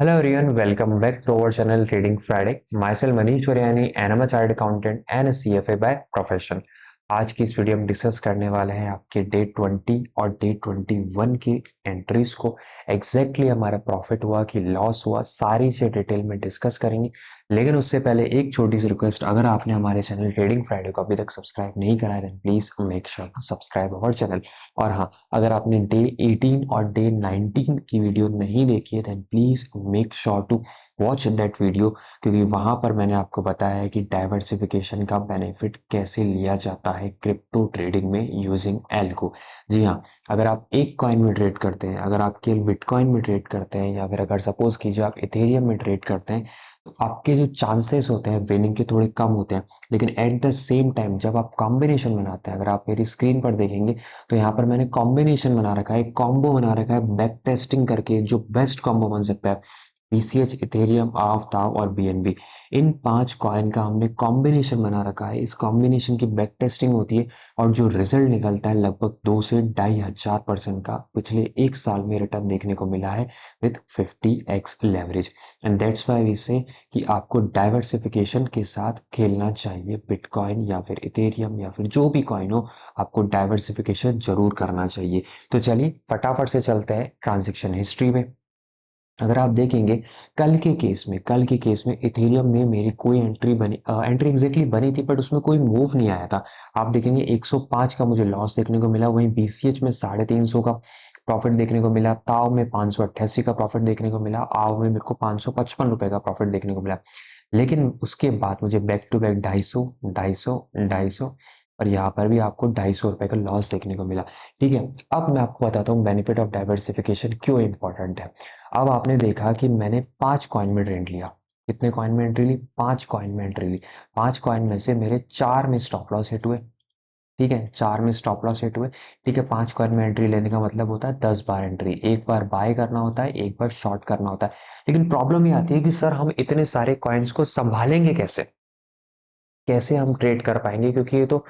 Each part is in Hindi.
Hello everyone, welcome back to our channel Trading Friday. Myself Manish Varyani and I'm a chartered accountant and a CFA by profession. आज की इस वीडियो में डिस्कस करने वाले हैं आपके डे 20 और डे 21 की एंट्रीज को एग्जैक्टली हमारा प्रॉफिट हुआ कि लॉस हुआ सारी चीज डिटेल में डिस्कस करेंगे। लेकिन उससे पहले एक छोटी सी रिक्वेस्ट, अगर आपने हमारे चैनल ट्रेडिंग फ्राइडे को अभी तक सब्सक्राइब नहीं करा है please make sure to subscribe our channel. और हाँ, अगर आपने डे 18 और डे 19 की वीडियो नहीं देखी है then please make sure to watch that video, क्योंकि वहां पर मैंने आपको बताया है कि डाइवर्सिफिकेशन का बेनिफिट कैसे लिया जाता है क्रिप्टो ट्रेडिंग में यूजिंग एल्गो। जी हाँ, अगर आप एक कॉइन में ट्रेड करते हैं, अगर आप केवल बिटकॉइन में ट्रेड करते हैं या फिर अगर सपोज कीजिए आप इथेरियम में ट्रेड करते हैं, तो आपके जो चांसेस होते हैं विनिंग के थोड़े कम होते हैं। लेकिन एट द सेम टाइम जब आप कॉम्बिनेशन बनाते हैं, अगर आप मेरी स्क्रीन पर देखेंगे तो यहाँ पर मैंने कॉम्बिनेशन बना रखा है, एक कॉम्बो बना रखा है बैक टेस्टिंग करके, जो बेस्ट कॉम्बो बन सकता है। बीसीएच, इथेरियम, आव, ताव और बीएनबी, इन 5 कॉइन का हमने कॉम्बिनेशन बना रखा है। इस कॉम्बिनेशन की बैक टेस्टिंग होती है और जो रिजल्ट निकलता है लगभग 2 से 2,500% का पिछले एक साल में रिटर्न देखने को मिला है with 50x leverage. And that's why we say कि आपको डाइवर्सिफिकेशन के साथ खेलना चाहिए। बिटकॉइन या फिर इथेरियम या फिर जो भी कॉइन हो, आपको डाइवर्सिफिकेशन जरूर करना चाहिए। तो चलिए फटाफट से चलते हैं ट्रांजैक्शन हिस्ट्री में। अगर आप देखेंगे कल के केस में इथेरियम में मेरी कोई एंट्री एग्जैक्टली बनी थी बट उसमें कोई मूव नहीं आया था। आप देखेंगे 105 का मुझे लॉस देखने को मिला, वहीं बीसीएच में 350 का प्रॉफिट देखने को मिला, ताव में 588 का प्रॉफिट देखने को मिला, आव में मेरे को 555 रुपए का प्रॉफिट देखने को मिला। लेकिन उसके बाद मुझे बैक टू बैक 250, 250, 250 और यहाँ पर भी आपको 250 रुपए का लॉस देखने को मिला। ठीक है, अब मैं आपको बताता हूँ बेनिफिट ऑफ डाइवर्सिफिकेशन क्यों इंपॉर्टेंट है। अब आपने देखा कि मैंने 5 कॉइन में ट्रेड लिया। कितने कॉइन में एंट्री ली? 5 कॉइन में एंट्री ली। 5 कॉइन में से मेरे 4 में स्टॉप लॉस हिट हुए। ठीक है, 4 में स्टॉप लॉस हिट हुए। ठीक है, 5 कॉइन में एंट्री लेने का मतलब होता है 10 बार एंट्री, एक बार बाय करना होता है, एक बार शॉर्ट करना होता है। लेकिन प्रॉब्लम ये आती है कि सर हम इतने सारे कॉइन्स को संभालेंगे कैसे, कैसे हम ट्रेड कर पाएंगे, क्योंकि ये तो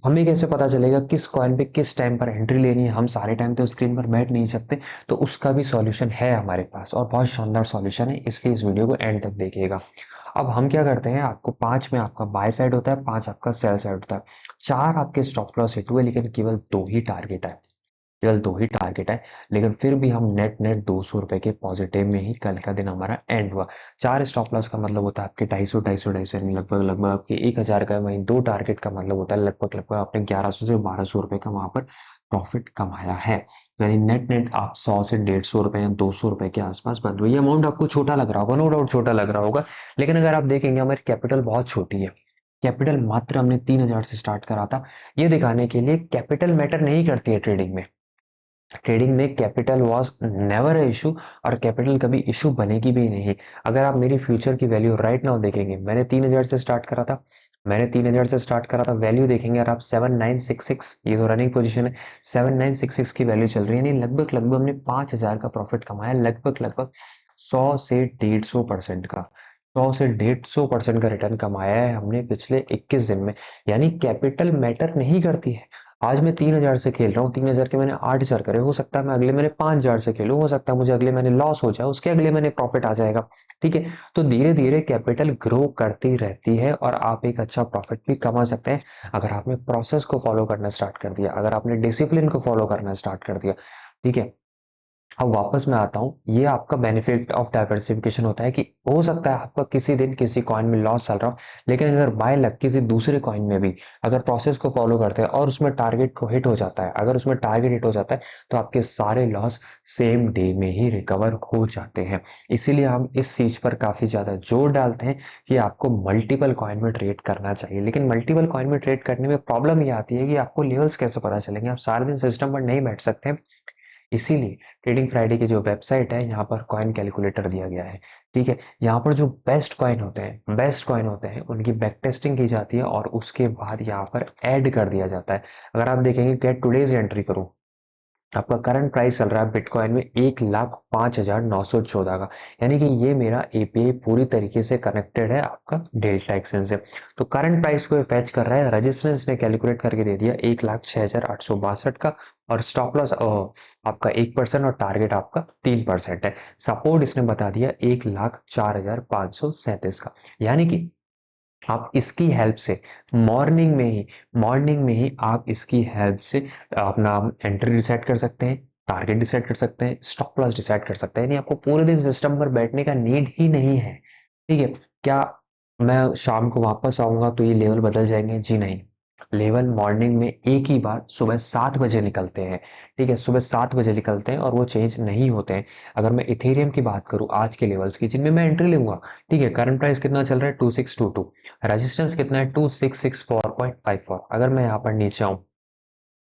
हमें कैसे पता चलेगा किस कॉइन पे किस टाइम पर एंट्री लेनी है। हम सारे टाइम तो स्क्रीन पर बैठ नहीं सकते। तो उसका भी सॉल्यूशन है हमारे पास और बहुत शानदार सॉल्यूशन है, इसलिए इस वीडियो को एंड तक देखिएगा। अब हम क्या करते हैं, आपको 5 में आपका बाय साइड होता है, 5 आपका सेल साइड होता है। 4 आपके स्टॉप लॉस हिट हुए लेकिन केवल 2 ही टारगेट है, केवल 2 ही टारगेट है। लेकिन फिर भी हम नेट नेट 200 रुपए के पॉजिटिव में ही कल का दिन हमारा एंड हुआ। 4 स्टॉप लॉस का मतलब होता है आपके 250, 250, 250 यानी लगभग लगभग आपके 1,000 का। वहीं 2 टारगेट का मतलब होता है लगभग लगभग आपने 1100 से 1200 रुपए का वहां पर प्रॉफिट कमाया है। यानी नेट नेट आप 100 से 150 रुपए या 200 रुपए के आसपास बन रही है। अमाउंट आपको छोटा लग रहा होगा, नो डाउट छोटा लग रहा होगा, लेकिन अगर आप देखेंगे हमारी कैपिटल बहुत छोटी है। कैपिटल मात्र हमने 3,000 से स्टार्ट करा था। ये दिखाने के लिए कैपिटल मैटर नहीं करती है ट्रेडिंग में। ट्रेडिंग में capital was never a issue और कैपिटल कभी इशू बनेगी भी नहीं। अगर आप मेरी फ्यूचर की वैल्यू राइट नाउ देखेंगे, मैंने 3,000 से स्टार्ट करा था, वैल्यू देखेंगे और आप 7,966, ये तो रनिंग पोजीशन है, 7,966 की वैल्यू चल रही है। यानी लगभग लगभग हमने 5,000 का प्रॉफिट कमाया, लगभग लगभग 100 से 150% का, 100 से 150% का रिटर्न कमाया है हमने पिछले 21 दिन में। यानी कैपिटल मैटर नहीं करती है। आज मैं 3,000 से खेल रहा हूँ, 3,000 के मैंने 8,000 करे, हो सकता है मैं अगले महीने 5,000 से खेलूँ, हो सकता है मुझे अगले महीने लॉस हो जाए, उसके अगले महीने प्रॉफिट आ जाएगा। ठीक है, तो धीरे धीरे कैपिटल ग्रो करती रहती है और आप एक अच्छा प्रॉफिट भी कमा सकते हैं अगर आपने प्रोसेस को फॉलो करना स्टार्ट कर दिया, अगर आपने डिसिप्लिन को फॉलो करना स्टार्ट कर दिया। ठीक है, अब वापस मैं आता हूँ, ये आपका बेनिफिट ऑफ डाइवर्सिफिकेशन होता है कि हो सकता है आपका किसी दिन किसी कॉइन में लॉस चल रहा हो, लेकिन अगर बाय लक किसी दूसरे कॉइन में भी अगर प्रोसेस को फॉलो करते हैं और उसमें टारगेट को हिट हो जाता है, अगर उसमें टारगेट हिट हो जाता है तो आपके सारे लॉस सेम डे में ही रिकवर हो जाते हैं। इसीलिए हम इस चीज पर काफी ज्यादा जोर डालते हैं कि आपको मल्टीपल कॉइन में ट्रेड करना चाहिए। लेकिन मल्टीपल कॉइन में ट्रेड करने में प्रॉब्लम ये आती है कि आपको लेवल्स कैसे पता चलेंगे, आप सारे दिन सिस्टम पर नहीं बैठ सकते। इसीलिए ट्रेडिंग फ्राइडे की जो वेबसाइट है, यहाँ पर कॉइन कैलकुलेटर दिया गया है। ठीक है, यहाँ पर जो बेस्ट कॉइन होते हैं उनकी बैक टेस्टिंग की जाती है और उसके बाद यहाँ पर ऐड कर दिया जाता है। अगर आप देखेंगे गेट टुडेज एंट्री करूँ, आपका करंट प्राइस चल रहा है बिटकॉइन में 1,05,914 का। यानी कि ये मेरा एपीआई पूरी तरीके से कनेक्टेड है आपका डेल्टा एक्सचेंज से। तो करंट प्राइस को फैच कर रहा है, रेजिस्टेंस ने कैलकुलेट करके दे दिया 1,06,862 का। और स्टॉप लॉस आपका 1% और टारगेट आपका 3% है। सपोर्ट इसने बता दिया 1,04,537 का। यानी कि आप इसकी हेल्प से मॉर्निंग में ही आप इसकी हेल्प से अपना एंट्री डिसाइड कर सकते हैं, टारगेट डिसाइड कर सकते हैं, स्टॉप लॉस डिसाइड कर सकते हैं। यानी आपको पूरे दिन सिस्टम पर बैठने का नीड ही नहीं है। ठीक है। क्या मैं शाम को वापस आऊंगा तो ये लेवल बदल जाएंगे? जी नहीं। लेवल मॉर्निंग में एक ही बार सुबह 7 बजे निकलते हैं। ठीक है, सुबह 7 बजे निकलते हैं और वो चेंज नहीं होते हैं। अगर मैं इथेरियम की बात करूं आज के लेवल्स की जिनमें मैं एंट्री लूंगा, ठीक है, करंट प्राइस कितना चल रहा है 2622, रेजिस्टेंस कितना है 2664.54। अगर मैं यहाँ पर नीचे आऊँ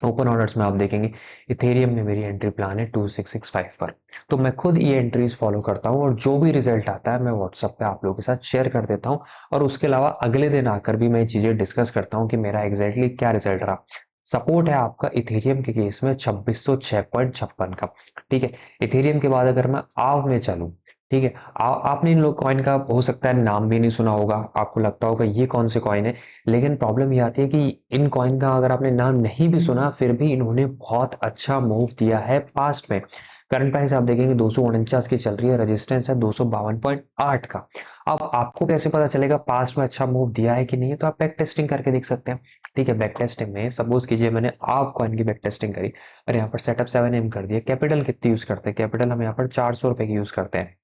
ओपन ऑर्डर्स में आप देखेंगे इथेरियम में मेरी एंट्री प्लान है 2665 पर। तो मैं खुद ये एंट्रीज फॉलो करता हूँ और जो भी रिजल्ट आता है मैं व्हाट्सएप पे आप लोगों के साथ शेयर कर देता हूँ। और उसके अलावा अगले दिन आकर भी मैं ये चीजें डिस्कस करता हूँ कि मेरा एग्जैक्टली क्या रिजल्ट रहा। सपोर्ट है आपका इथेरियम के केस में 2606.56 का। ठीक है। इथेरियम के बाद अगर मैं आव में चलूँ, ठीक है, आपने इन लोग कॉइन का हो सकता है नाम भी नहीं सुना होगा, आपको लगता होगा ये कौन से कॉइन है। लेकिन प्रॉब्लम ये आती है कि इन कॉइन का अगर आपने नाम नहीं भी सुना फिर भी इन्होंने बहुत अच्छा मूव दिया है पास्ट में। करंट प्राइस आप देखेंगे 249 की चल रही है, रेजिस्टेंस है 252.8 का। अब आपको कैसे पता चलेगा पास्ट में अच्छा मूव दिया है कि नहीं है? तो आप बैक टेस्टिंग करके देख सकते हैं। ठीक है, बैक टेस्टिंग में सपोज कीजिए मैंने आप कॉइन की बैक टेस्टिंग करी और यहाँ पर सेटअप 7M कर दिया। कैपिटल कितनी यूज करते हैं? कैपिटल हम यहाँ पर 400 रुपए की यूज करते हैं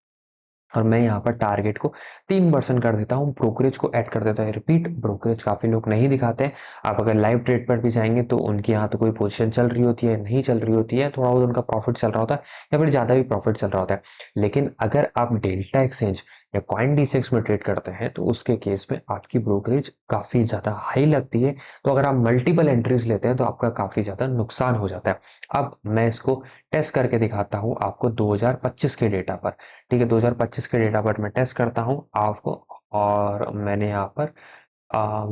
और मैं यहाँ पर टारगेट को 3% कर देता हूँ, ब्रोकरेज को ऐड कर देता है। रिपीट, ब्रोकरेज काफी लोग नहीं दिखाते हैं। आप अगर लाइव ट्रेड पर भी जाएंगे तो उनके यहाँ तो कोई पोजीशन चल रही होती है, नहीं चल रही होती है, थोड़ा बहुत उनका प्रॉफिट चल रहा होता है या फिर ज्यादा भी प्रॉफिट चल रहा होता है। लेकिन अगर आप डेल्टा एक्सचेंज या कॉइन डीसीएक्स में ट्रेड करते हैं तो उसके केस में आपकी ब्रोकरेज काफी ज्यादा हाई लगती है। तो अगर आप मल्टीपल एंट्रीज लेते हैं तो आपका काफी ज्यादा नुकसान हो जाता है। अब मैं इसको टेस्ट करके दिखाता हूँ आपको 2025 के डेटा पर। ठीक है, 2025 के डेटा पर मैं टेस्ट करता हूँ आपको और मैंने यहाँ पर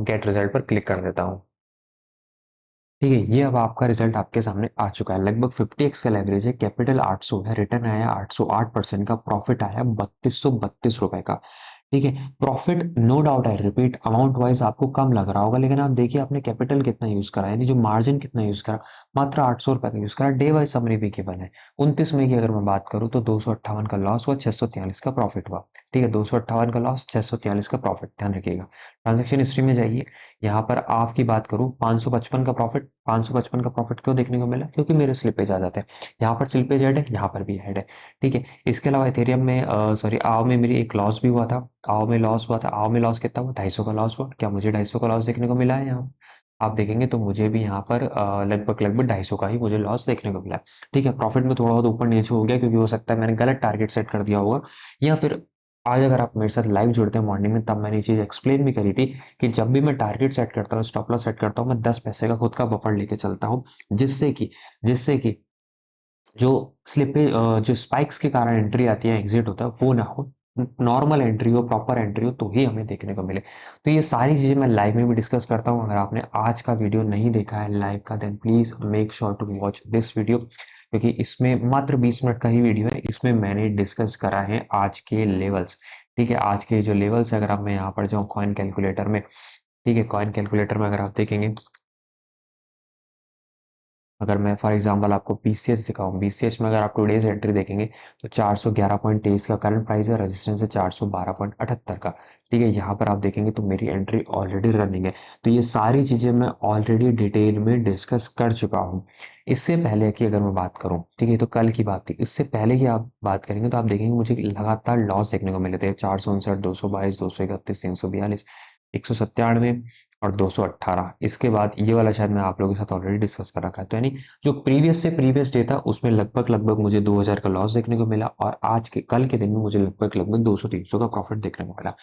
गेट रिजल्ट पर क्लिक कर देता हूँ। ठीक है, ये अब आपका रिजल्ट आपके सामने आ चुका है। लगभग 50x का लेवरेज है, कैपिटल 800 है, रिटर्न आया 808% का, प्रॉफिट आया 3232 रुपए का। ठीक है, प्रॉफिट नो डाउट है, रिपीट अमाउंट वाइज आपको कम लग रहा होगा लेकिन आप देखिए आपने कैपिटल कितना यूज करा, यानी जो मार्जिन कितना यूज करा, मात्र 800 रुपए का यूज करा। डे वाइज समरी भी गिवन है। 29 मई की अगर मैं बात करूँ तो 258 का लॉस हुआ, 643 का प्रॉफिट हुआ। ठीक है, 258 का लॉस, 643 का प्रॉफिट, ध्यान रखिएगा। ट्रांजेक्शन हिस्ट्री में जाइए, यहाँ पर आपकी बात करूँ 555 का प्रॉफिट। 555 का प्रॉफिट क्यों देखने को मिला? क्योंकि मेरे स्लिपेज आ जाते हैं। यहाँ पर स्लिपेज ऐड है, यहाँ पर भी ऐड है। ठीक है, इसके अलावा इथेरियम में सॉरी आव में मेरी एक लॉस भी हुआ था। आव में लॉस हुआ था। आव में लॉस कितना हुआ? 250 का लॉस हुआ। क्या मुझे 250 का लॉस देखने को मिला है यहाँ? आप देखेंगे तो मुझे भी यहाँ पर लगभग लगभग 250 का ही मुझे लॉस देखने को मिला है। ठीक है, प्रॉफिट में थोड़ा बहुत ऊपर नीचे हो गया क्योंकि हो सकता है मैंने गलत टारगेट सेट कर दिया होगा, या फिर आज अगर आप मेरे साथ लाइव जुड़ते हैं मॉर्निंग में तब मैंने ये चीज एक्सप्लेन भी करी थी कि जब भी मैं टारगेट सेट करता हूँ, स्टॉप लॉस सेट करता हूँ, मैं 10 पैसे का खुद का बफर लेके चलता हूँ, जिससे कि जो स्लिपेज जो स्पाइक्स के कारण एंट्री आती है, एग्जिट होता है, वो ना हो। नॉर्मल एंट्री हो, प्रॉपर एंट्री हो तो ही हमें देखने को मिले। तो ये सारी चीजें मैं लाइव में भी डिस्कस करता हूँ। अगर आपने आज का वीडियो नहीं देखा है लाइव का then please make sure to watch this video, क्योंकि इसमें मात्र 20 मिनट का ही वीडियो है। इसमें मैंने डिस्कस करा है आज के लेवल्स। ठीक है, आज के जो लेवल्स अगर आप मैं यहाँ पर जाऊँ कॉइन कैलकुलेटर में, ठीक है, कॉइन कैलकुलेटर में अगर आप देखेंगे, अगर मैं फॉर एग्जांपल आपको बीसीएस दिखाऊं, बीसीएस में अगर आप टुडेज एंट्री देखेंगे तो 411.23 का करंट प्राइस है, रेजिस्टेंस है 412.78 का। ठीक है, यहाँ पर आप देखेंगे तो मेरी एंट्री ऑलरेडी रनिंग है। तो ये सारी चीजें मैं ऑलरेडी डिटेल में डिस्कस कर चुका हूँ। इससे पहले की अगर मैं बात करूँ, ठीक है, तो कल की बात थी, इससे पहले की आप बात करेंगे तो आप देखेंगे मुझे लगातार लॉस देखने को मिले थे। 459, 222, 231, 342, 197 और 218। इसके बाद ये वाला शायद मैं आप लोगों के साथ ऑलरेडी डिस्कस कर रखा है। तो यानी जो प्रीवियस से प्रीवियस डे था उसमें लगभग लगभग मुझे 2000 का लॉस देखने को मिला और आज के कल के दिन में मुझे लगभग लगभग 200-300 का प्रॉफिट देखने को मिला।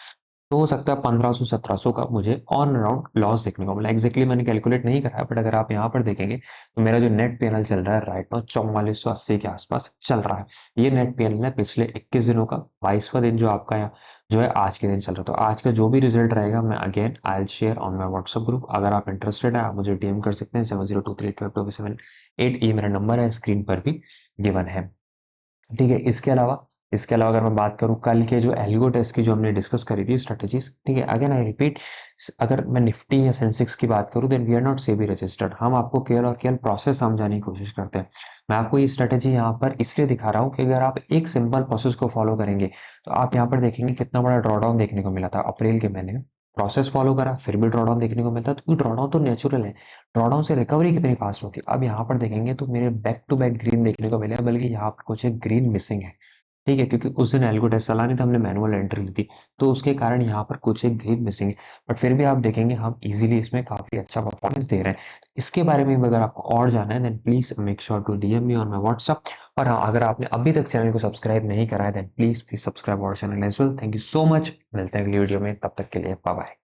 तो हो सकता है 1500-1700 का मुझे ऑन अराउंड लॉस देखने को मिला। एग्जैक्टली मैंने कैलकुलेट नहीं करा है बट अगर आप यहाँ पर देखेंगे तो मेरा जो नेट पीएनएल चल रहा है राइट नाउ 4480 के आसपास चल रहा है। ये नेट पीएनएल है पिछले 21 दिनों का। 22वां दिन जो आपका यहाँ जो है आज के दिन चल रहा है। तो आज का जो भी रिजल्ट रहेगा मैं again I will share on my WhatsApp group. अगर आप इंटरेस्टेड है आप मुझे डीएम कर सकते हैं 7023122778। ये मेरा नंबर है, स्क्रीन पर भी गिवन है। ठीक है, इसके अलावा इसके अलावा अगर मैं बात करूँ कल के जो एल्गो टेस्ट की जो हमने डिस्कस करी थी स्ट्रेटेजीज, ठीक है, अगेन आई रिपीट, अगर मैं निफ्टी या सेंसेक्स की बात करूँ then we are not SEBI registered, हम आपको केवल और केवल प्रोसेस समझाने की कोशिश करते हैं। मैं आपको ये स्ट्रेटेजी यहाँ पर इसलिए दिखा रहा हूँ कि अगर आप एक सिंपल प्रोसेस को फॉलो करेंगे तो आप यहाँ पर देखेंगे कितना बड़ा ड्रॉडाउन देखने को मिला था अप्रैल के महीने में। प्रोसेस फॉलो करा फिर भी ड्रॉडाउन देखने को मिलता है, तो ड्रॉडाउन तो नेचुरल है, ड्रॉडाउन से रिकवरी कितनी फास्ट होती है। अब यहाँ पर देखेंगे तो मेरे बैक टू बैक ग्रीन देखने को मिले, बल्कि यहाँ पर कुछ एक ग्रीन मिसिंग है, ठीक है, क्योंकि उस दिन एल्गो टेस्ट चला नहीं था, हमने मैनुअल एंट्री ली थी, तो उसके कारण यहाँ पर कुछ एक ग्रीन मिसिंग है। बट फिर भी आप देखेंगे हम इजीली इसमें काफी अच्छा परफॉर्मेंस दे रहे हैं। तो इसके बारे में भी अगर आपको और जानना है then please make sure to DM me on my WhatsApp. और हाँ, अगर आपने अभी तक चैनल को सब्सक्राइब नहीं करा है then please subscribe our channel as well. Thank you so much, मिलते हैं अगली वीडियो में, तब तक के लिए बाय बाय।